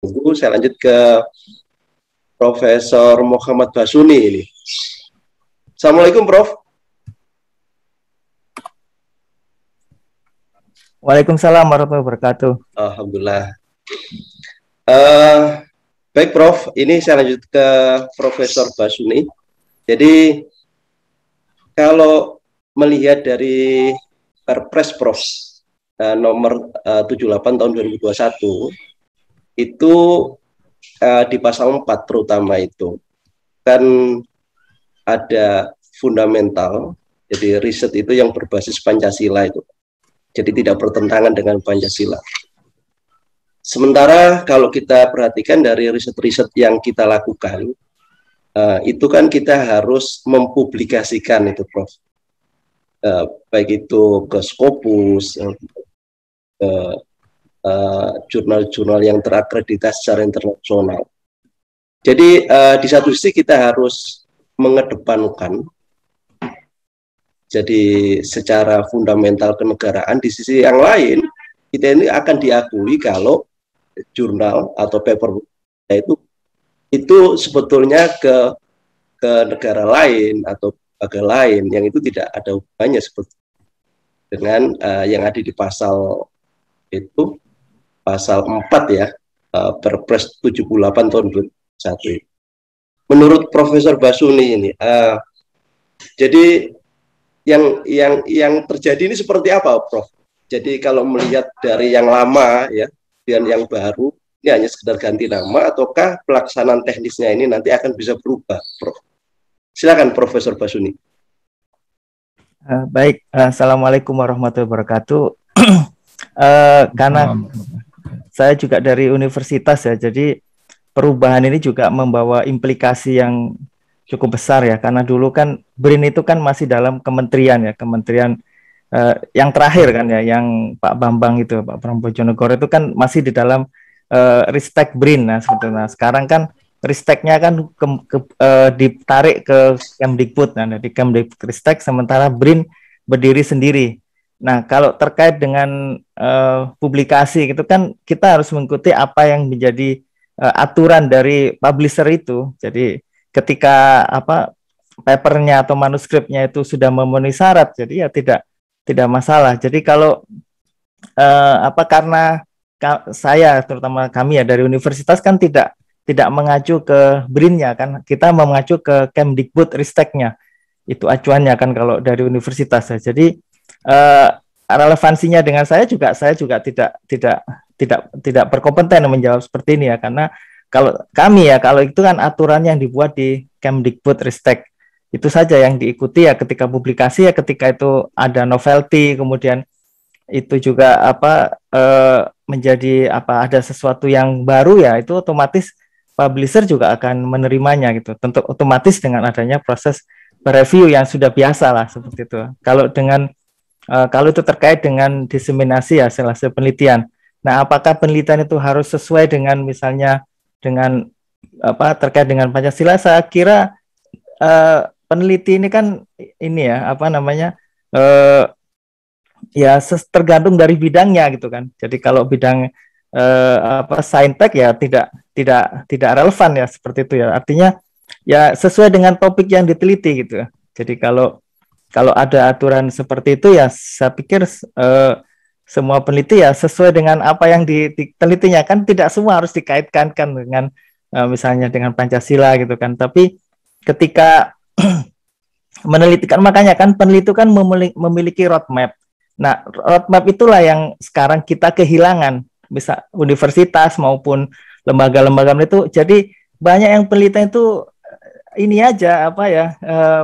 Tunggu, saya lanjut ke Profesor Muhammad Basuni ini. Assalamualaikum, Prof. Waalaikumsalam warahmatullahi wabarakatuh. Alhamdulillah. Baik, Prof. Ini saya lanjut ke Profesor Basuni. Jadi, kalau melihat dari Perpres, Prof, nomor 78 tahun 2021, itu di pasal 4 terutama itu, kan ada fundamental, jadi riset itu yang berbasis Pancasila itu. Jadi tidak bertentangan dengan Pancasila. Sementara kalau kita perhatikan dari riset-riset yang kita lakukan, itu kan kita harus mempublikasikan itu, Prof. Baik itu ke Scopus, ke jurnal-jurnal yang terakreditasi secara internasional. Jadi di satu sisi kita harus mengedepankan jadi secara fundamental kenegaraan, di sisi yang lain kita ini akan diakui kalau jurnal atau paper itu sebetulnya ke negara lain atau lembaga lain yang itu tidak ada hubungannya seperti dengan yang ada di pasal itu, pasal 4 ya, Perpres 78 tahun 2021. Menurut Profesor Basuni ini, jadi yang terjadi ini seperti apa, Prof? Jadi kalau melihat dari yang lama ya dan yang baru, ini hanya sekedar ganti nama ataukah pelaksanaan teknisnya ini nanti akan bisa berubah, Prof? Silakan, Profesor Basuni. Baik, Assalamualaikum warahmatullahi wabarakatuh. Karena saya juga dari universitas ya, jadi perubahan ini juga membawa implikasi yang cukup besar ya, karena dulu kan BRIN itu kan masih dalam kementerian ya, kementerian yang terakhir kan ya, yang Pak Bambang itu, Pak Prabowo Bojonegoro itu kan masih di dalam Ristek BRIN. Nah, sebetulnya sekarang kan Risteknya kan ditarik ke Kemdikbud, nah di Kemdikbud Ristek, sementara BRIN berdiri sendiri. Nah, kalau terkait dengan publikasi itu kan kita harus mengikuti apa yang menjadi aturan dari publisher itu. Jadi ketika papernya atau manuskripnya itu sudah memenuhi syarat, jadi ya tidak masalah. Jadi kalau karena saya terutama kami ya dari universitas kan tidak mengacu ke BRIN-nya kan, kita mengacu ke Kemdikbud Risteknya, itu acuannya kan kalau dari universitas ya. Jadi relevansinya dengan saya juga tidak berkompeten menjawab seperti ini ya, karena kalau kami ya, kalau itu kan aturan yang dibuat di Kemdikbud Ristek, itu saja yang diikuti ya ketika publikasi ya, ketika itu ada novelty, kemudian itu juga menjadi ada sesuatu yang baru ya, itu otomatis publisher juga akan menerimanya gitu. Tentu otomatis dengan adanya proses review yang sudah biasa lah seperti itu. Kalau itu terkait dengan diseminasi hasil penelitian. Nah, apakah penelitian itu harus sesuai dengan misalnya dengan terkait dengan Pancasila? Saya kira peneliti ini kan ini ya ya tergantung dari bidangnya gitu kan. Jadi kalau bidang saintek ya tidak relevan ya seperti itu ya. Artinya ya sesuai dengan topik yang diteliti gitu. Jadi kalau ada aturan seperti itu ya, saya pikir semua peneliti ya sesuai dengan apa yang ditelitinya, kan tidak semua harus dikaitkan kan dengan misalnya dengan Pancasila gitu kan. Tapi ketika menelitikan, makanya kan peneliti kan memiliki roadmap. Nah, roadmap itulah yang sekarang kita kehilangan, bisa universitas maupun lembaga-lembaga itu. Jadi banyak yang penelitian itu ini aja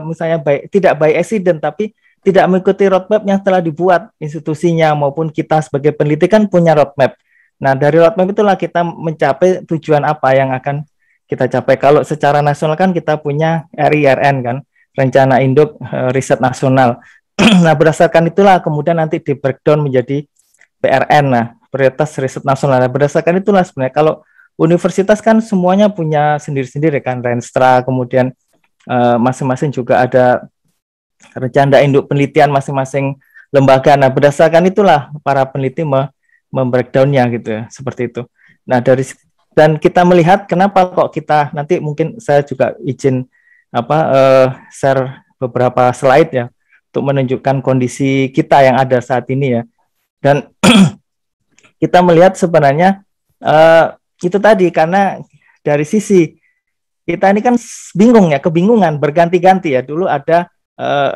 misalnya tidak by accident, tapi tidak mengikuti roadmap yang telah dibuat institusinya maupun kita sebagai peneliti kan punya roadmap. Nah, dari roadmap itulah kita mencapai tujuan apa yang akan kita capai. Kalau secara nasional kan kita punya RIRN kan, Rencana Induk Riset Nasional. Nah, berdasarkan itulah kemudian nanti di breakdown menjadi PRN, nah Prioritas Riset Nasional. Nah, berdasarkan itulah sebenarnya kalau universitas kan semuanya punya sendiri-sendiri kan, Renstra, kemudian masing-masing juga ada rencana induk penelitian masing-masing lembaga. Nah, berdasarkan itulah para peneliti membreakdownnya gitu ya, seperti itu. Nah, dan kita melihat kenapa kok kita nanti mungkin saya juga izin share beberapa slide ya untuk menunjukkan kondisi kita yang ada saat ini ya. Dan kita melihat sebenarnya itu tadi karena dari sisi kita ini kan bingung ya, kebingungan berganti-ganti ya. Dulu ada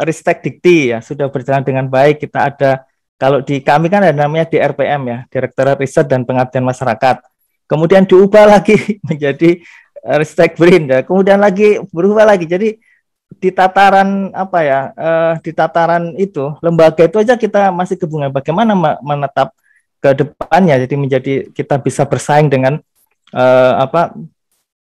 Ristek Dikti ya, sudah berjalan dengan baik. Kita ada, kalau di kami kan ada namanya DRPM ya, Direktorat Riset dan Pengabdian Masyarakat. Kemudian diubah lagi menjadi Ristek BRIN ya. Kemudian lagi berubah lagi. Jadi di tataran di tataran itu lembaga itu aja kita masih kebingungan bagaimana menetap ke depannya. Jadi menjadi kita bisa bersaing dengan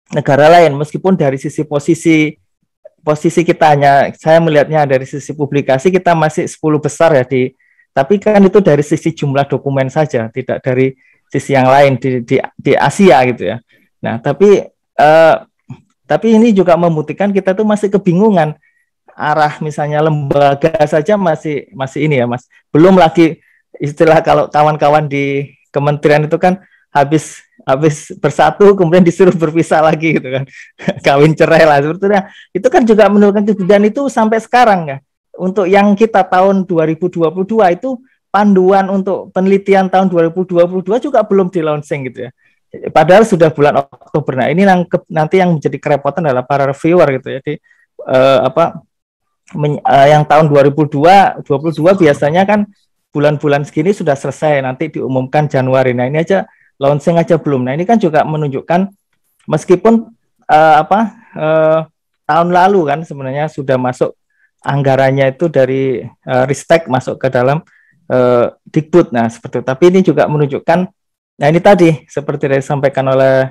negara lain, meskipun dari sisi posisi kita hanya, saya melihatnya dari sisi publikasi kita masih 10 besar ya tapi kan itu dari sisi jumlah dokumen saja, tidak dari sisi yang lain di Asia gitu ya. Nah, tapi ini juga membuktikan kita tuh masih kebingungan arah, misalnya lembaga saja masih ini ya Mas. Belum lagi istilah kalau kawan-kawan di kementerian itu kan habis bersatu kemudian disuruh berpisah lagi gitu kan. Kawin cerai lah sebetulnya. Itu kan juga menurunkan kemudian itu sampai sekarang ya. Untuk yang kita tahun 2022 itu panduan untuk penelitian tahun 2022 juga belum di launching gitu ya. Padahal sudah bulan Oktober. Nah, ini nanti yang menjadi kerepotan adalah para reviewer gitu ya. Jadi yang tahun 2022 biasanya kan bulan-bulan segini sudah selesai, nanti diumumkan Januari. Nah, ini aja launching aja belum. Nah, ini kan juga menunjukkan meskipun tahun lalu kan sebenarnya sudah masuk anggarannya itu dari Ristek masuk ke dalam Dikbud. Nah, seperti itu. Tapi ini juga menunjukkan, nah ini tadi seperti yang disampaikan oleh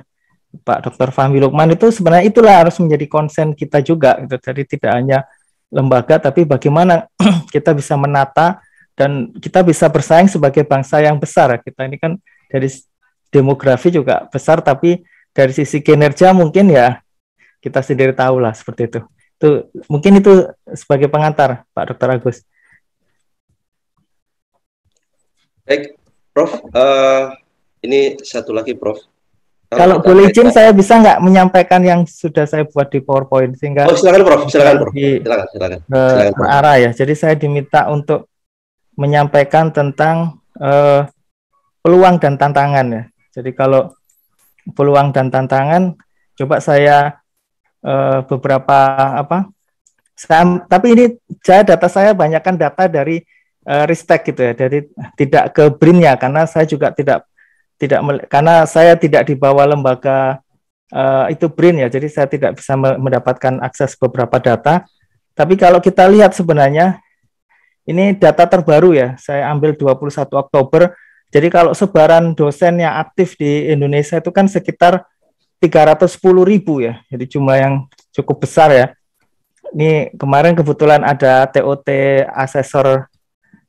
Pak Dr. Fahmi Lukman, itu sebenarnya itulah harus menjadi konsen kita juga gitu. Jadi tidak hanya lembaga tapi bagaimana kita bisa menata dan kita bisa bersaing sebagai bangsa yang besar. Kita ini kan dari demografi juga besar, tapi dari sisi kinerja mungkin ya kita sendiri tahu lah seperti itu. Mungkin itu sebagai pengantar, Pak Dr. Agus. Baik, Prof. Ini satu lagi, Prof. Kalau boleh izin, saya bisa nggak menyampaikan yang sudah saya buat di PowerPoint sehingga silakan, Prof. Silakan. Berarah ya. Jadi saya diminta untuk menyampaikan tentang peluang dan tantangan ya. Jadi kalau peluang dan tantangan, coba saya tapi ini data saya banyakkan data dari Ristek gitu ya, jadi tidak ke BRIN-nya karena saya juga karena saya tidak di bawah lembaga itu BRIN ya, jadi saya tidak bisa mendapatkan akses beberapa data. Tapi kalau kita lihat sebenarnya ini data terbaru ya, saya ambil 21 Oktober. Jadi kalau sebaran dosen yang aktif di Indonesia itu kan sekitar 310.000 ya, jadi jumlah yang cukup besar ya. Ini kemarin kebetulan ada TOT asesor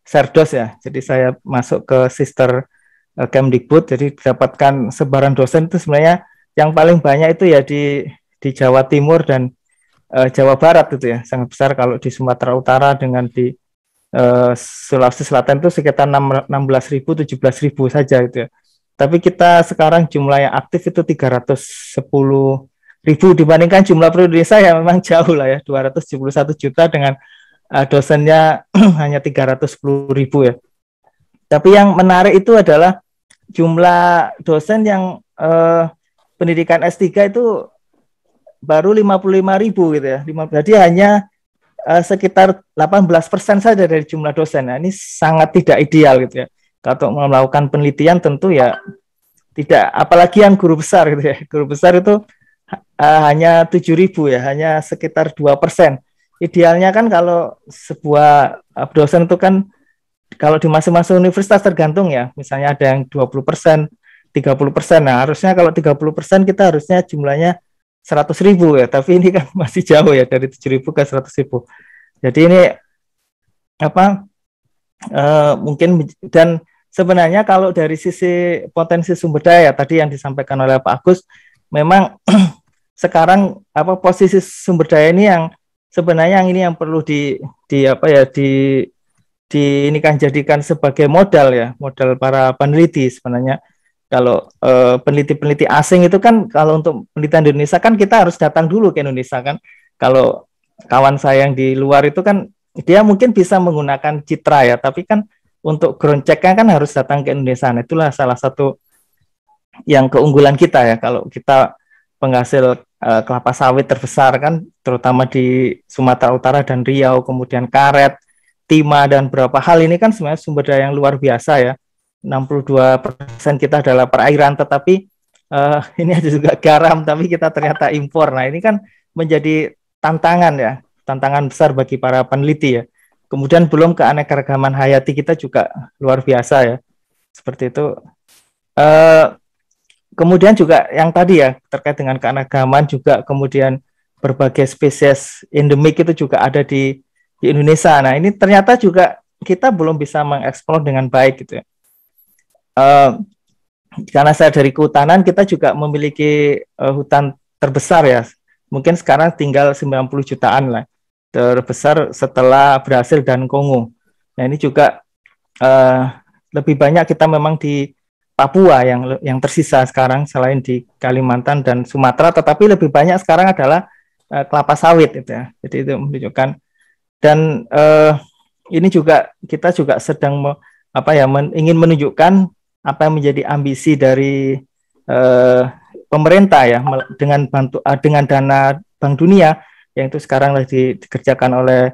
Serdos ya, jadi saya masuk ke sister Kemdikbud, jadi dapatkan sebaran dosen itu sebenarnya yang paling banyak itu ya di Jawa Timur dan Jawa Barat itu ya, sangat besar. Kalau di Sumatera Utara dengan di Sulawesi Selatan itu sekitar 16.000, 17.000 saja gitu ya. Tapi kita sekarang jumlah yang aktif itu 310.000 dibandingkan jumlah penduduk desa yang memang jauh lah ya, 271 juta dengan dosennya hanya 310.000 ya. Tapi yang menarik itu adalah jumlah dosen yang pendidikan S3 itu baru 55.000 gitu ya. Jadi hanya sekitar 18% saja dari jumlah dosen. Nah, ini sangat tidak ideal gitu ya. Kalau melakukan penelitian tentu ya tidak, apalagi yang guru besar gitu ya. Guru besar itu hanya 7.000 ya, hanya sekitar 2%. Idealnya kan kalau sebuah dosen itu kan kalau di masing-masing universitas tergantung ya, misalnya ada yang 20%, 30%. Nah, harusnya kalau 30% kita harusnya jumlahnya 100.000 ya, tapi ini kan masih jauh ya dari 7.000 ke 100.000. Jadi ini mungkin, dan sebenarnya kalau dari sisi potensi sumber daya tadi yang disampaikan oleh Pak Agus, memang sekarang posisi sumber daya ini yang sebenarnya yang perlu ini kan jadikan sebagai modal ya, modal para peneliti sebenarnya. Kalau peneliti-peneliti asing itu kan, kalau untuk penelitian di Indonesia kan kita harus datang dulu ke Indonesia kan. Kalau kawan saya yang di luar itu kan dia mungkin bisa menggunakan citra ya, tapi kan untuk ground check-nya kan harus datang ke Indonesia. Nah, itulah salah satu yang keunggulan kita ya, kalau kita penghasil kelapa sawit terbesar kan, terutama di Sumatera Utara dan Riau, kemudian karet, timah, dan beberapa hal ini kan sebenarnya sumber daya yang luar biasa ya. 62% kita adalah perairan, tetapi ini ada juga garam, tapi kita ternyata impor. Nah, ini kan menjadi tantangan ya, tantangan besar bagi para peneliti ya. Kemudian belum keanekaragaman hayati kita juga luar biasa ya, seperti itu. Kemudian juga yang tadi ya, terkait dengan keanekaragaman juga, kemudian berbagai spesies endemik itu juga ada di Indonesia. Nah, ini ternyata juga kita belum bisa mengeksplor dengan baik gitu ya. Karena saya dari kehutanan, kita juga memiliki hutan terbesar ya. Mungkin sekarang tinggal 90 jutaan lah, terbesar setelah Brasil dan Kongo. Nah, ini juga lebih banyak kita memang di Papua yang tersisa sekarang, selain di Kalimantan dan Sumatera, tetapi lebih banyak sekarang adalah kelapa sawit itu ya. Jadi itu menunjukkan, dan ini juga kita juga sedang ingin menunjukkan apa yang menjadi ambisi dari pemerintah ya, dengan dana Bank Dunia yang itu sekarang lagi dikerjakan oleh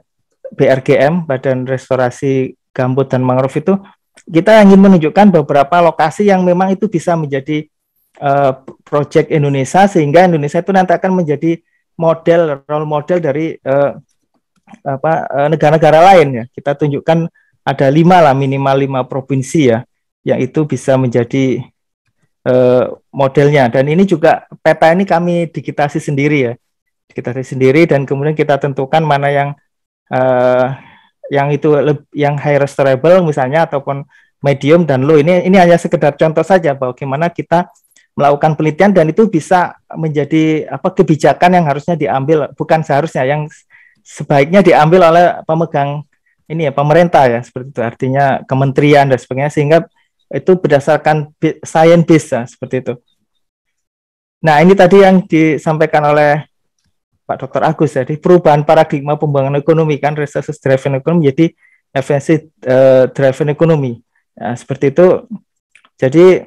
BRGM, Badan Restorasi Gambut dan Mangrove itu. Kita ingin menunjukkan beberapa lokasi yang memang itu bisa menjadi proyek Indonesia, sehingga Indonesia itu nanti akan menjadi role model dari negara-negara lain ya. Kita tunjukkan ada minimal 5 provinsi ya, yang itu bisa menjadi modelnya. Dan ini juga peta ini kami digitasi sendiri ya, dan kemudian kita tentukan mana yang high restorable misalnya, ataupun medium dan low. Ini hanya sekedar contoh saja bagaimana kita melakukan penelitian, dan itu bisa menjadi kebijakan yang harusnya diambil, bukan seharusnya, yang sebaiknya diambil oleh pemegang ini ya, pemerintah ya, seperti itu, artinya kementerian dan sebagainya, sehingga itu berdasarkan science based ya, seperti itu. Nah, ini tadi yang disampaikan oleh Pak Dr. Agus, jadi perubahan paradigma pembangunan ekonomi kan, resources driven economy menjadi efficiency driven economy. Nah, seperti itu. Jadi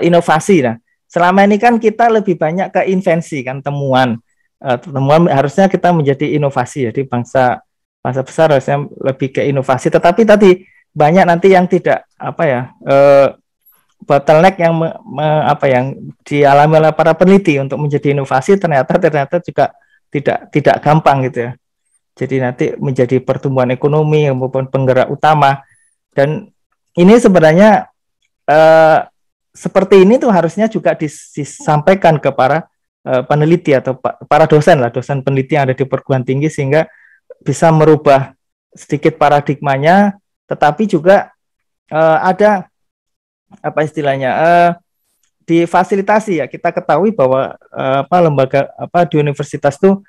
inovasi. Nah, selama ini kan kita lebih banyak ke invensi kan, temuan harusnya kita menjadi inovasi. Jadi bangsa besar harusnya lebih ke inovasi. Tetapi tadi banyak nanti yang tidak bottleneck yang yang dialami oleh para peneliti untuk menjadi inovasi, ternyata juga tidak gampang gitu ya. Jadi nanti menjadi pertumbuhan ekonomi maupun penggerak utama. Dan ini sebenarnya seperti ini tuh harusnya juga disampaikan ke para peneliti atau para dosen peneliti yang ada di perguruan tinggi, sehingga bisa merubah sedikit paradigmanya, tetapi juga ada difasilitasi ya. Kita ketahui bahwa lembaga di universitas tuh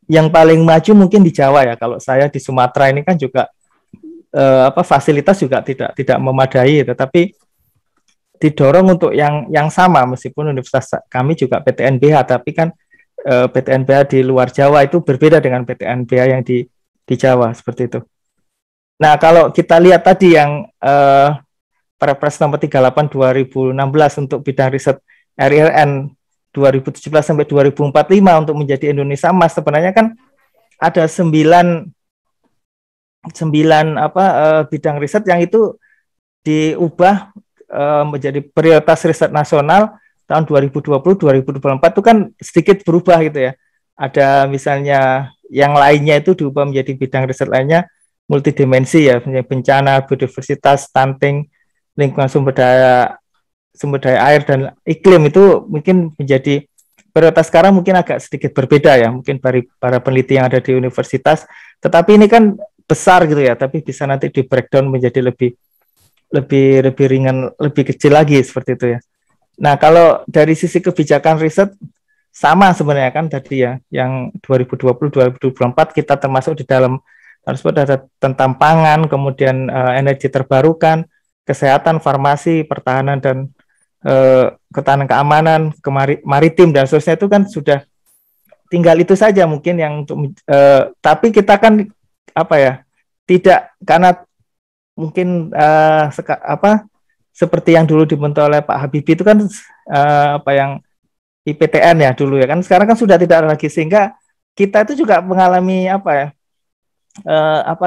yang paling maju mungkin di Jawa ya. Kalau saya di Sumatera ini kan juga fasilitas juga tidak memadai, tetapi didorong untuk yang sama, meskipun universitas kami juga PTNBH, tapi kan PTNBH di luar Jawa itu berbeda dengan PTNBH yang di Jawa, seperti itu. Nah, kalau kita lihat tadi yang Perpres nomor 38 2016 untuk bidang riset RIRN 2017 sampai 2045 untuk menjadi Indonesia Emas, sebenarnya kan ada 9 bidang riset yang itu diubah menjadi prioritas riset nasional tahun 2020-2024 itu kan sedikit berubah gitu ya. Ada misalnya yang lainnya itu diubah menjadi bidang riset lainnya multidimensi ya, bencana, biodiversitas, stunting, lingkungan sumber daya air dan iklim, itu mungkin menjadi prioritas sekarang, mungkin agak sedikit berbeda ya, mungkin dari para peneliti yang ada di universitas, tetapi ini kan besar gitu ya, tapi bisa nanti di breakdown menjadi lebih ringan, lebih kecil lagi, seperti itu ya. Nah, kalau dari sisi kebijakan riset sama sebenarnya kan tadi ya, yang 2020-2024 kita termasuk di dalam harus ada tentang pangan, kemudian energi terbarukan, kesehatan, farmasi, pertahanan dan ketahanan keamanan, maritim dan seterusnya itu kan sudah tinggal itu saja mungkin yang untuk tapi kita kan apa ya, tidak, karena mungkin seperti yang dulu dibentuk oleh Pak Habibie itu kan apa yang IPTN ya dulu ya kan, sekarang kan sudah tidak ada lagi, sehingga kita itu juga mengalami apa ya,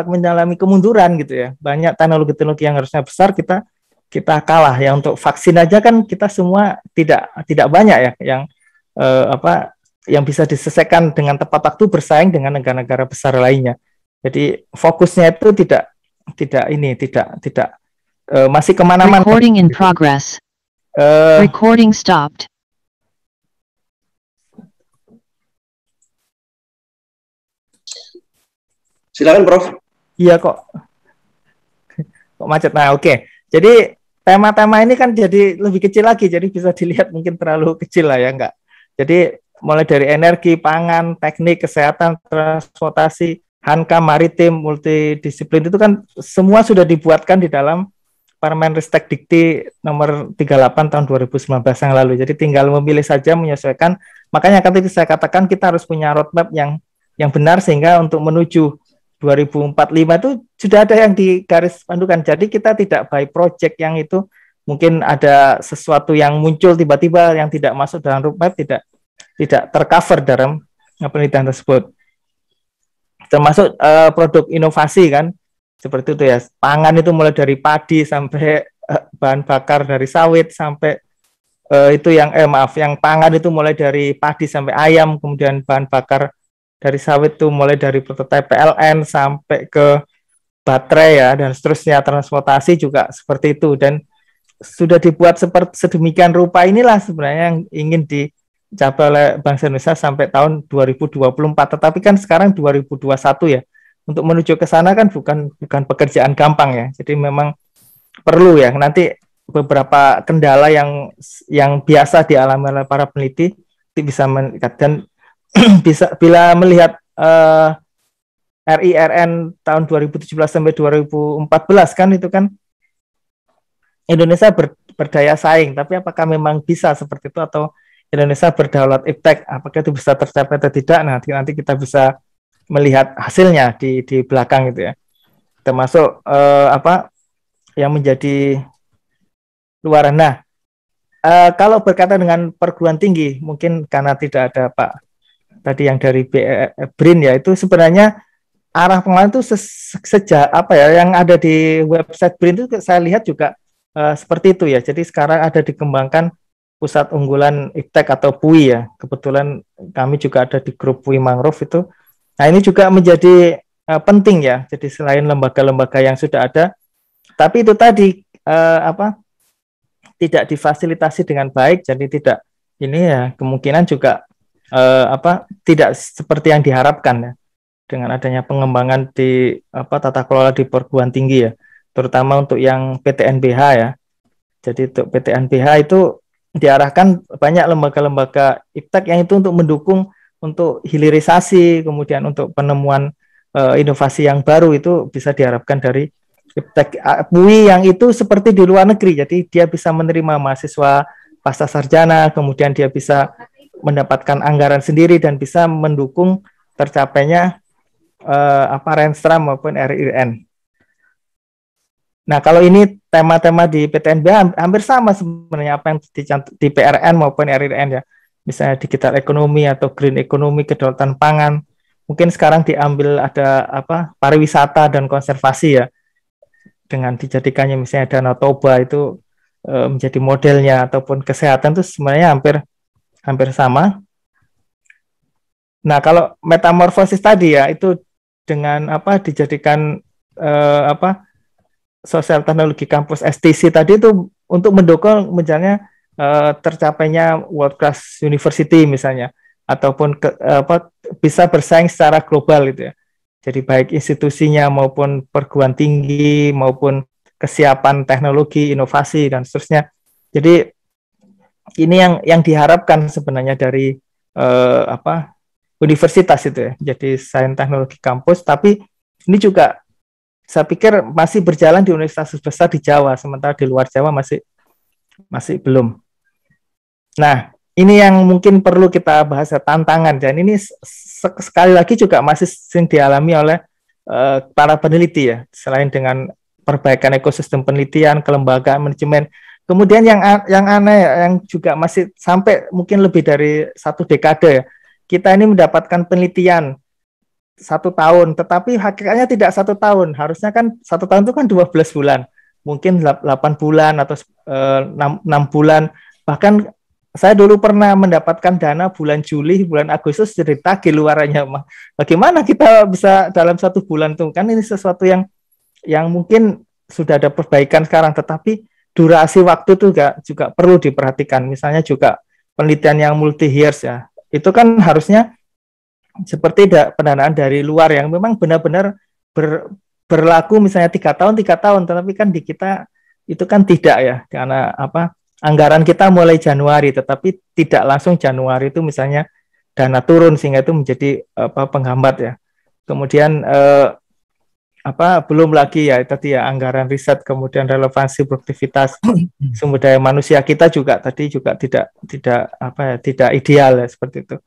mengalami kemunduran gitu ya. Banyak teknologi-teknologi yang harusnya besar kita kalah ya. Untuk vaksin aja kan kita semua tidak banyak ya yang yang bisa diselesaikan dengan tepat waktu bersaing dengan negara-negara besar lainnya. Jadi fokusnya itu tidak masih kemana-mana. Recording in progress. Recording stopped. Silakan Prof. Iya kok macet. Nah oke. Jadi tema-tema ini kan jadi lebih kecil lagi, jadi bisa dilihat mungkin terlalu kecil lah ya, enggak. Jadi mulai dari energi, pangan, teknik, kesehatan, transportasi, Hankam, maritim, multidisiplin itu kan semua sudah dibuatkan di dalam Permenristek Dikti nomor 38 tahun 2019 yang lalu. Jadi tinggal memilih saja, menyesuaikan. Makanya tadi saya katakan kita harus punya roadmap yang benar, sehingga untuk menuju 2045 itu sudah ada yang digaris pandukan. Jadi kita tidak by project yang itu mungkin ada sesuatu yang muncul tiba-tiba yang tidak masuk dalam roadmap, tidak tercover dalam penelitian tersebut. Termasuk produk inovasi kan, seperti itu ya. Pangan itu mulai dari padi sampai bahan bakar dari sawit, sampai yang pangan itu mulai dari padi sampai ayam, kemudian bahan bakar dari sawit itu mulai dari prototipe PLN sampai ke baterai ya, dan seterusnya. Transportasi juga seperti itu, dan sudah dibuat seperti sedemikian rupa. Inilah sebenarnya yang ingin dicapai oleh bangsa Indonesia sampai tahun 2024. Tetapi kan sekarang 2021 ya. Untuk menuju ke sana kan bukan pekerjaan gampang ya. Jadi memang perlu ya nanti beberapa kendala yang biasa dialami oleh para peneliti bisa meningkatkan. Bila melihat RIRN tahun 2017 sampai 2014 kan, itu kan Indonesia berdaya saing, tapi apakah memang bisa seperti itu, atau Indonesia berdaulat iptek, apakah itu bisa tercapai atau tidak? Nanti kita bisa melihat hasilnya di belakang itu ya. Termasuk yang menjadi luaran. Nah, kalau berkaitan dengan perguruan tinggi, mungkin karena tidak ada Pak tadi yang dari BRIN ya, itu sebenarnya arah pengelolaan itu sejak yang ada di website BRIN itu saya lihat juga seperti itu ya. Jadi sekarang ada dikembangkan pusat unggulan iptek atau PUI ya. Kebetulan kami juga ada di grup PUI Mangrove itu. Nah ini juga menjadi penting ya. Jadi selain lembaga-lembaga yang sudah ada, tapi itu tadi tidak difasilitasi dengan baik. Jadi tidak kemungkinan juga tidak seperti yang diharapkan ya, dengan adanya pengembangan di tata kelola di perguruan tinggi ya, terutama untuk yang PTNBH ya. Jadi untuk PTNBH itu diarahkan banyak lembaga-lembaga iptek yang itu untuk mendukung untuk hilirisasi, kemudian untuk penemuan inovasi yang baru, itu bisa diharapkan dari iptek. PUI yang itu seperti di luar negeri, jadi dia bisa menerima mahasiswa pasca sarjana, kemudian dia bisa mendapatkan anggaran sendiri dan bisa mendukung tercapainya Renstra maupun RIRN. Nah, kalau ini tema-tema di PTNBH hampir sama sebenarnya apa yang di PRN maupun RIRN ya. Misalnya digital ekonomi atau green economy, kedaulatan pangan. Mungkin sekarang diambil ada pariwisata dan konservasi ya. Dengan dijadikannya misalnya Danau Toba itu menjadi modelnya, ataupun kesehatan itu sebenarnya hampir sama. Nah, kalau metamorfosis tadi ya, itu dengan dijadikan sosial teknologi kampus STC tadi itu untuk mendukung misalnya tercapainya world class university misalnya, ataupun bisa bersaing secara global gitu ya. Jadi baik institusinya maupun perguruan tinggi maupun kesiapan teknologi, inovasi dan seterusnya. Jadi ini yang diharapkan sebenarnya dari universitas itu ya. Jadi sains teknologi kampus, tapi ini juga saya pikir masih berjalan di universitas besar di Jawa, sementara di luar Jawa masih belum. Nah, ini yang mungkin perlu kita bahas, tantangan, dan ini sekali lagi juga masih sering dialami oleh para peneliti ya, selain dengan perbaikan ekosistem penelitian, kelembagaan, manajemen. Kemudian yang aneh, yang juga masih sampai mungkin lebih dari 1 dekade ya, kita ini mendapatkan penelitian 1 tahun, tetapi hakikatnya tidak 1 tahun. Harusnya kan 1 tahun itu kan 12 bulan, mungkin 8 bulan atau 6 bulan. Bahkan saya dulu pernah mendapatkan dana bulan Juli, bulan Agustus jadi tagih luarannya. Bagaimana kita bisa dalam 1 bulan tuh? Kan ini sesuatu yang mungkin sudah ada perbaikan sekarang, tetapi durasi waktu itu juga perlu diperhatikan. Misalnya juga penelitian yang multi years ya, itu kan harusnya seperti pendanaan dari luar yang memang benar-benar berlaku misalnya 3 tahun, tetapi kan di kita itu kan tidak ya, karena anggaran kita mulai Januari, tetapi tidak langsung Januari itu misalnya dana turun, sehingga itu menjadi penghambat ya. Kemudian belum lagi ya tadi ya anggaran riset, kemudian relevansi produktivitas sumber daya manusia kita juga tadi juga tidak ideal ya, seperti itu.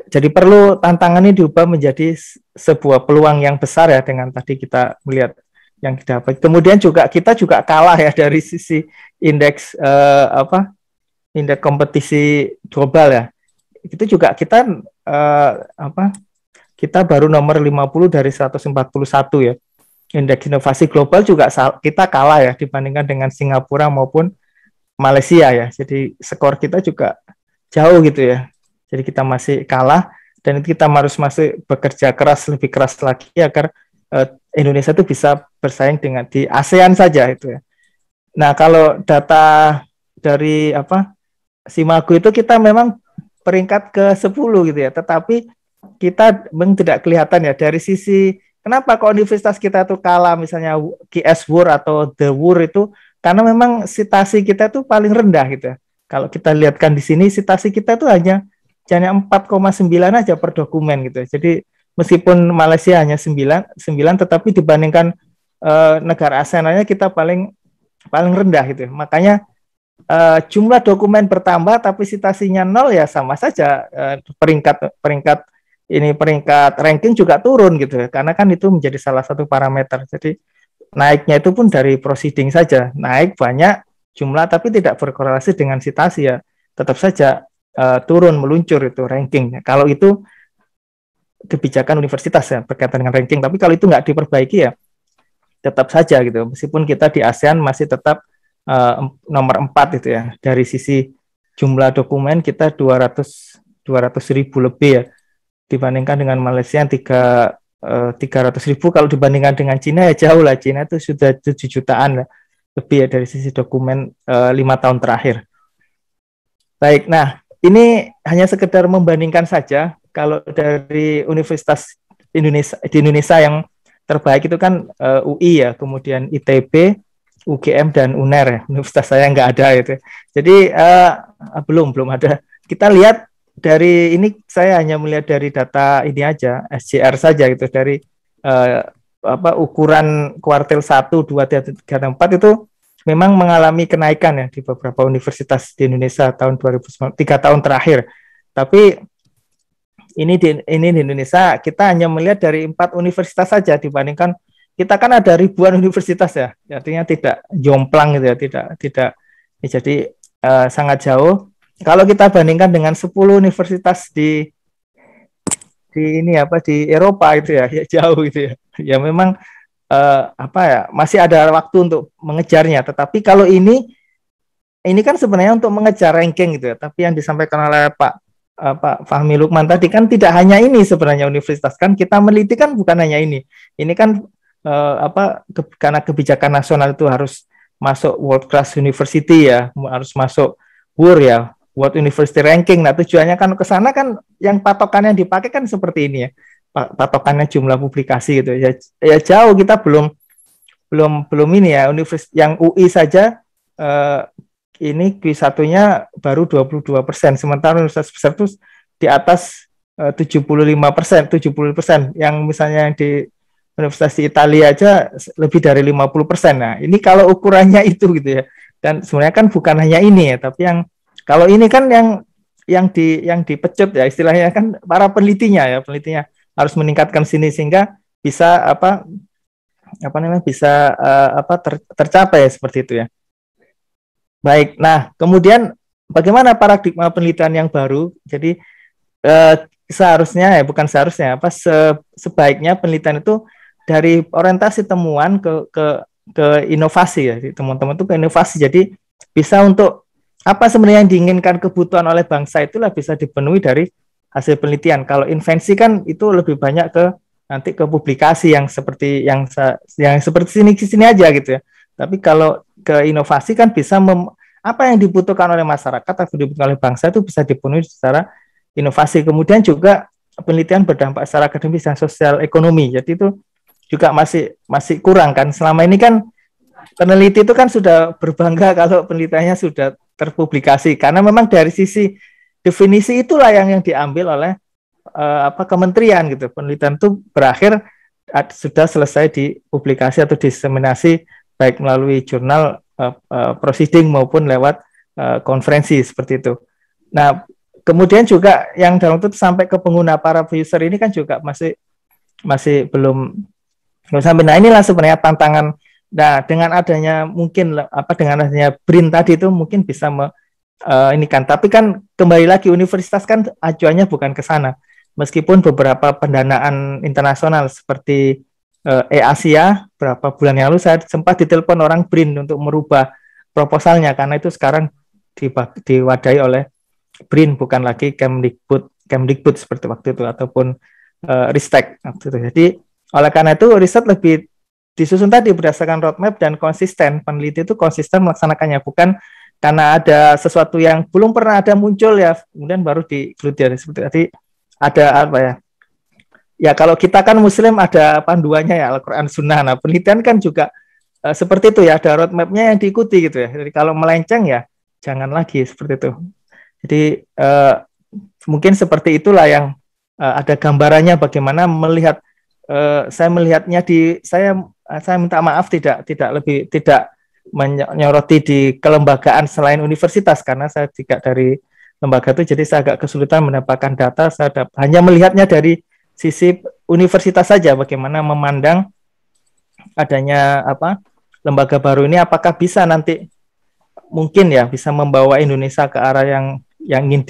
Jadi perlu tantangannya diubah menjadi sebuah peluang yang besar ya, dengan tadi kita melihat yang didapat. Kemudian kita juga kalah ya dari sisi indeks indeks kompetisi global ya. Itu juga kita kita baru nomor 50 dari 141 ya. Indeks inovasi global juga kita kalah ya dibandingkan dengan Singapura maupun Malaysia ya. Jadi skor kita juga jauh gitu ya. Jadi kita masih kalah, dan kita masih bekerja keras, lebih keras lagi agar Indonesia itu bisa bersaing dengan di ASEAN saja itu ya. Nah, kalau data dari Simago itu kita memang peringkat ke-10 gitu ya, tetapi kita memang tidak kelihatan ya dari sisi kenapa kok universitas kita itu kalah misalnya QS Wur atau The Wur itu, karena memang citasi kita itu paling rendah gitu ya. Kalau kita lihatkan di sini citasi kita itu hanya 4,9 aja per dokumen gitu ya. Jadi meskipun Malaysia hanya 9, tetapi dibandingkan negara ASEAN lainnya kita paling rendah gitu ya. Makanya jumlah dokumen bertambah tapi citasinya 0 ya sama saja, peringkat ranking juga turun gitu ya, karena kan itu menjadi salah satu parameter. Jadi naiknya itu pun dari proceeding saja, naik banyak jumlah tapi tidak berkorelasi dengan citasi ya, tetap saja turun, meluncur itu rankingnya. Kalau itu kebijakan universitas ya berkaitan dengan ranking, tapi kalau itu nggak diperbaiki ya tetap saja gitu, meskipun kita di ASEAN masih tetap nomor 4 itu ya, dari sisi jumlah dokumen kita 200.000 lebih ya, dibandingkan dengan Malaysia yang 300.000. Kalau dibandingkan dengan Cina ya jauh lah, Cina itu sudah 7 jutaan lah, lebih ya dari sisi dokumen 5 tahun terakhir. Baik, nah ini hanya sekedar membandingkan saja. Kalau dari universitas di Indonesia yang terbaik itu kan UI ya, kemudian ITB, UGM dan UNER ya. Universitas saya nggak ada itu. Jadi belum ada. Kita lihat dari ini, saya hanya melihat dari data ini aja, SJR saja gitu, dari ukuran kuartil 1, 2, 3, 4 itu memang mengalami kenaikan ya di beberapa universitas di Indonesia tahun 2009, 3 tahun terakhir. Tapi ini di Indonesia kita hanya melihat dari 4 universitas saja, dibandingkan kita kan ada ribuan universitas ya, artinya tidak jomplang gitu ya, tidak jadi sangat jauh. Kalau kita bandingkan dengan 10 universitas di Eropa itu ya jauh gitu ya. Ya memang masih ada waktu untuk mengejarnya. Tetapi kalau ini kan sebenarnya untuk mengejar ranking gitu ya. Tapi yang disampaikan oleh Pak Fahmi Lukman tadi kan tidak hanya ini sebenarnya universitas, kan kita meneliti kan bukan hanya ini. Ini kan karena kebijakan nasional itu harus masuk World Class University ya, harus masuk WUR ya, World University Ranking. Nah, tujuannya kan ke sana kan, yang patokannya dipakai kan seperti ini ya. Patokannya jumlah publikasi gitu ya. Ya jauh kita belum ini ya, universitas yang UI saja ini Q1-nya baru 22%, sementara universitas besar itu di atas 75%, 70%. Yang misalnya yang di universitas di Italia aja lebih dari 50%. Nah, ini kalau ukurannya itu gitu ya. Dan sebenarnya kan bukan hanya ini ya, tapi yang kalau ini kan yang dipecut ya istilahnya kan para penelitinya harus meningkatkan sini sehingga bisa apa namanya bisa tercapai seperti itu ya. Baik. Nah, kemudian bagaimana paradigma penelitian yang baru? Jadi seharusnya bukan seharusnya sebaiknya penelitian itu dari orientasi temuan ke inovasi ya. Teman-teman itu ke inovasi. Jadi bisa untuk apa sebenarnya yang diinginkan kebutuhan oleh bangsa itulah bisa dipenuhi dari hasil penelitian. Kalau invensi kan itu lebih banyak nanti ke publikasi yang seperti sini aja gitu ya. Tapi kalau ke inovasi kan bisa apa yang dibutuhkan oleh masyarakat atau dibutuhkan oleh bangsa itu bisa dipenuhi secara inovasi. Kemudian juga penelitian berdampak secara akademis dan sosial ekonomi. Jadi itu juga masih kurang kan. Selama ini kan peneliti itu kan sudah berbangga kalau penelitiannya sudah terpublikasi karena memang dari sisi definisi itulah yang diambil oleh kementerian gitu. Penelitian itu berakhir sudah selesai dipublikasi atau diseminasi baik melalui jurnal proceeding maupun lewat konferensi seperti itu. Nah, kemudian juga yang dalam itu sampai ke pengguna para user ini kan juga masih belum sampai. Nah, inilah sebenarnya tantangan. Nah, dengan adanya dengan adanya BRIN tadi itu mungkin bisa ini kan. Tapi kan kembali lagi universitas kan acuannya bukan ke sana. Meskipun beberapa pendanaan internasional seperti Asia berapa bulan yang lalu saya sempat ditelepon orang BRIN untuk merubah proposalnya karena itu sekarang diwadahi oleh BRIN bukan lagi Kemdikbud seperti waktu itu ataupun Ristek waktu itu. Jadi oleh karena itu riset lebih disusun tadi berdasarkan roadmap dan konsisten. Peneliti itu konsisten melaksanakannya, bukan karena ada sesuatu yang belum pernah ada muncul ya kemudian baru digeluti seperti tadi ada apa ya. Ya kalau kita kan Muslim ada panduannya ya Al-Quran Sunnah. Nah penelitian kan juga seperti itu ya, ada roadmapnya yang diikuti gitu ya. Jadi kalau melenceng ya jangan lagi seperti itu. Jadi mungkin seperti itulah yang ada gambarannya bagaimana melihat. Saya melihatnya saya minta maaf tidak menyoroti di kelembagaan selain universitas karena saya tidak dari lembaga itu, jadi saya agak kesulitan mendapatkan data. Saya hanya melihatnya dari sisi universitas saja, bagaimana memandang adanya lembaga baru ini, apakah bisa nanti mungkin ya bisa membawa Indonesia ke arah yang ingin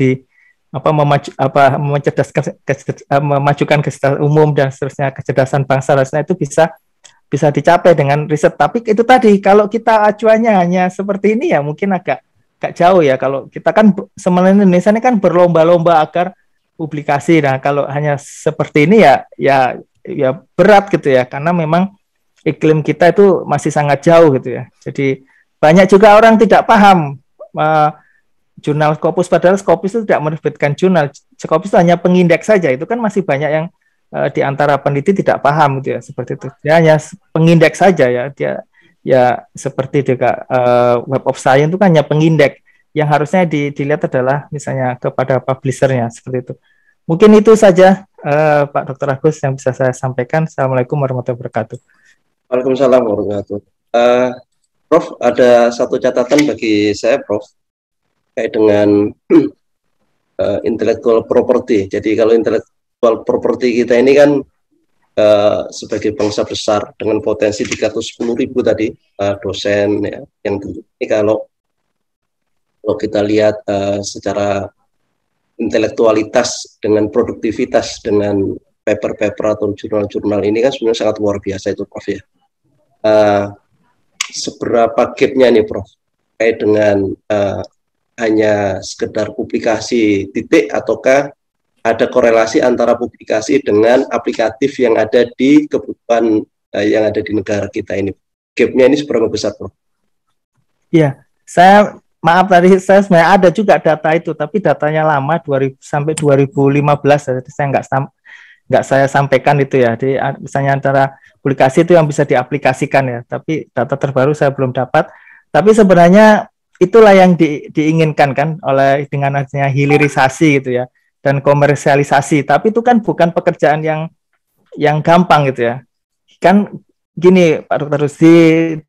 memajukan kecerdasan umum dan seterusnya, kecerdasan bangsa rasanya itu bisa dicapai dengan riset. Tapi itu tadi kalau kita acuannya hanya seperti ini ya mungkin agak jauh ya. Kalau kita kan sebenarnya Indonesia ini kan berlomba-lomba agar publikasi. Nah, kalau hanya seperti ini ya berat gitu ya, karena memang iklim kita itu masih sangat jauh gitu ya. Jadi banyak juga orang tidak paham jurnal Scopus, padahal Scopus itu tidak menerbitkan jurnal. Scopus itu hanya pengindeks saja. Itu kan masih banyak yang di antara peneliti tidak paham gitu ya, seperti itu. Dia hanya pengindeks saja ya. Dia ya seperti Web of Science itu kan hanya pengindeks. Yang harusnya dilihat adalah misalnya kepada publishernya seperti itu. Mungkin itu saja Pak Dr. Agus yang bisa saya sampaikan. Assalamualaikum warahmatullahi wabarakatuh. Waalaikumsalam warahmatullahi wabarakatuh. Prof, ada satu catatan bagi saya, Prof, kayak dengan intellectual property. Jadi kalau intellectual property kita ini kan sebagai bangsa besar dengan potensi 310.000 tadi dosen ya, yang ini kalau kita lihat secara intelektualitas dengan produktivitas dengan paper-paper atau jurnal-jurnal ini kan sebenarnya sangat luar biasa itu, Prof ya. Seberapa gapnya nih, Prof, kayak dengan hanya sekedar publikasi titik ataukah ada korelasi antara publikasi dengan aplikatif yang ada di kebutuhan yang ada di negara kita ini. Gapnya ini seberapa besar, Prof? Iya, maaf tadi saya sebenarnya ada juga data itu, tapi datanya lama 2000 sampai 2015, jadi saya nggak saya sampaikan itu ya. Jadi misalnya antara publikasi itu yang bisa diaplikasikan ya, tapi data terbaru saya belum dapat. Tapi sebenarnya itulah yang diinginkan kan oleh dengan adanya hilirisasi gitu ya dan komersialisasi. Tapi itu kan bukan pekerjaan yang gampang gitu ya. kan gini Pak Dokter,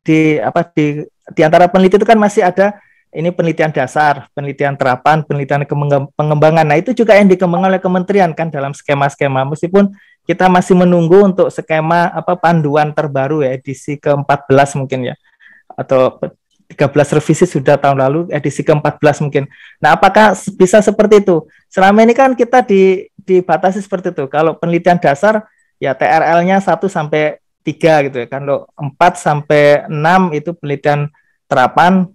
di antara peneliti itu kan masih ada ini penelitian dasar, penelitian terapan, penelitian pengembangan. Nah, itu juga yang dikembangkan oleh kementerian kan dalam skema-skema. Meskipun kita masih menunggu untuk skema panduan terbaru ya, edisi ke-14 mungkin ya. Atau 13 revisi sudah tahun lalu, edisi ke-14 mungkin. Nah, apakah bisa seperti itu? Selama ini kan kita dibatasi seperti itu. Kalau penelitian dasar ya TRL-nya 1 sampai 3 gitu ya. Kalau 4 sampai 6 itu penelitian terapan,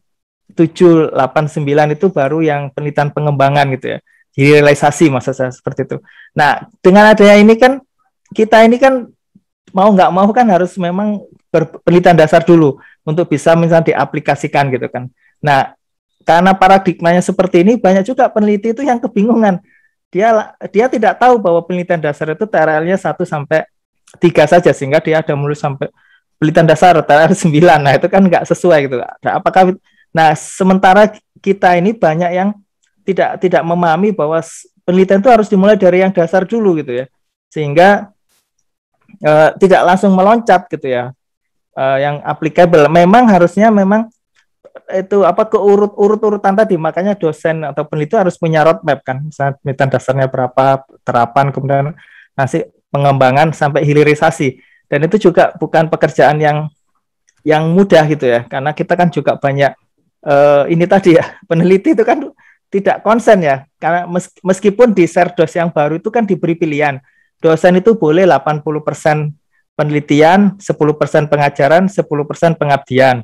7, 8, 9 itu baru yang penelitian pengembangan gitu ya. Realisasi maksud saya seperti itu. Nah, dengan adanya ini kan kita ini kan mau nggak mau kan harus memang penelitian dasar dulu untuk bisa misalnya diaplikasikan gitu kan. Nah, karena paradigmanya seperti ini, banyak juga peneliti itu yang kebingungan. Dia tidak tahu bahwa penelitian dasar itu TRL-nya 1 sampai 3 saja, sehingga dia ada mulai sampai penelitian dasar TRL 9. Nah, itu kan nggak sesuai gitu. Nah, nah, sementara kita ini banyak yang tidak memahami bahwa penelitian itu harus dimulai dari yang dasar dulu gitu ya. Sehingga tidak langsung meloncat gitu ya. Yang applicable memang harusnya itu urut-urutan tadi, makanya dosen atau peneliti harus punya roadmap kan, misalnya penelitian dasarnya berapa, terapan, kemudian nanti pengembangan sampai hilirisasi. Dan itu juga bukan pekerjaan yang mudah gitu ya, karena kita kan juga banyak ini tadi ya, peneliti itu kan tidak konsen ya, karena meskipun di Serdos yang baru itu kan diberi pilihan, dosen itu boleh 80% penelitian, 10% pengajaran, 10% pengabdian.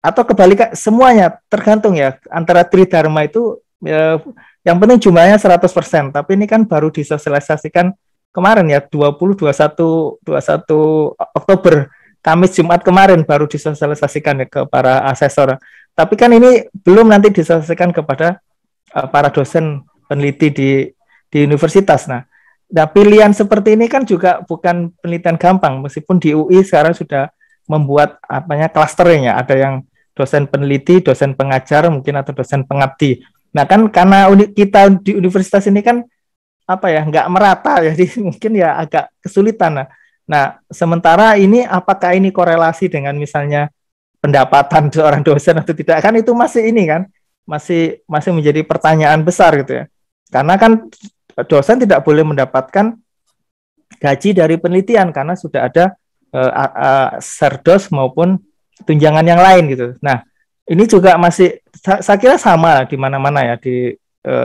Atau kebalikan, semuanya tergantung ya, antara Tridharma itu yang penting jumlahnya 100%, tapi ini kan baru disosialisasikan kemarin ya, 21 Oktober, Kamis Jumat kemarin baru disosialisasikan ya ke para asesor. Tapi kan ini belum nanti disosialisasikan kepada para dosen peneliti di universitas. Nah, pilihan seperti ini kan juga bukan penelitian gampang, meskipun di UI sekarang sudah membuat klasternya, ada yang dosen peneliti, dosen pengajar, mungkin atau dosen pengabdi. Nah kan karena kita di universitas ini kan nggak merata, jadi mungkin ya agak kesulitan. Nah sementara ini apakah ini korelasi dengan misalnya pendapatan seorang dosen atau tidak, kan itu masih ini kan masih menjadi pertanyaan besar gitu ya. Karena kan dosen tidak boleh mendapatkan gaji dari penelitian karena sudah ada Serdos maupun tunjangan yang lain gitu. Nah, ini juga masih saya kira sama di mana-mana ya.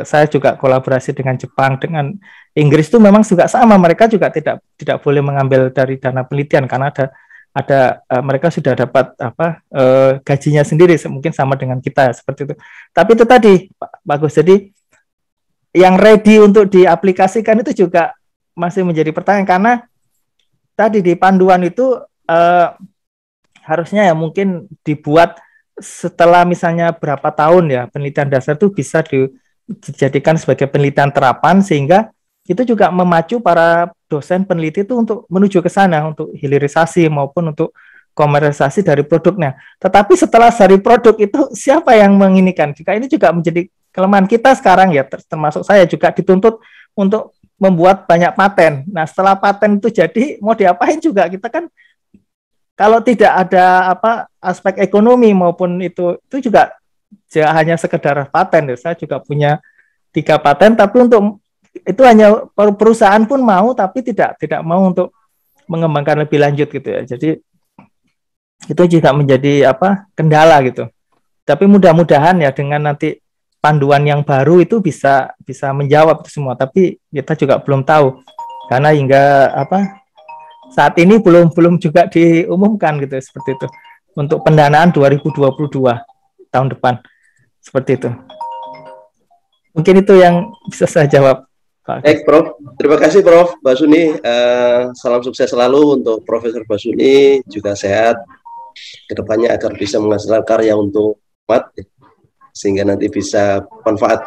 Saya juga kolaborasi dengan Jepang, dengan Inggris itu memang juga sama. Mereka juga tidak boleh mengambil dari dana penelitian karena ada mereka sudah dapat gajinya sendiri, mungkin sama dengan kita seperti itu. Tapi itu tadi Pak Bagus, jadi yang ready untuk diaplikasikan itu juga masih menjadi pertanyaan, karena tadi di panduan itu harusnya ya mungkin dibuat setelah misalnya berapa tahun ya penelitian dasar itu bisa dijadikan sebagai penelitian terapan, sehingga itu juga memacu para dosen peneliti itu untuk menuju ke sana untuk hilirisasi maupun untuk komersialisasi dari produknya. Tetapi setelah dari produk itu siapa yang menginikan? Jika ini juga menjadi kelemahan kita sekarang ya, termasuk saya juga dituntut untuk membuat banyak paten. Nah, setelah paten itu jadi mau diapain juga, kita kan kalau tidak ada aspek ekonomi maupun itu juga hanya sekedar paten. Saya juga punya 3 paten, tapi untuk itu hanya perusahaan pun mau, tapi tidak mau untuk mengembangkan lebih lanjut gitu ya. Jadi itu juga menjadi kendala gitu. Tapi mudah-mudahan ya dengan nanti panduan yang baru itu bisa menjawab itu semua. Tapi kita juga belum tahu karena hingga saat ini belum juga diumumkan gitu seperti itu untuk pendanaan 2022 tahun depan seperti itu. Mungkin itu yang bisa saya jawab. Baik, Prof. Terima kasih, Prof. Basuni. Salam sukses selalu untuk Profesor Basuni, juga sehat kedepannya agar bisa menghasilkan karya untuk umat, sehingga nanti bisa manfaat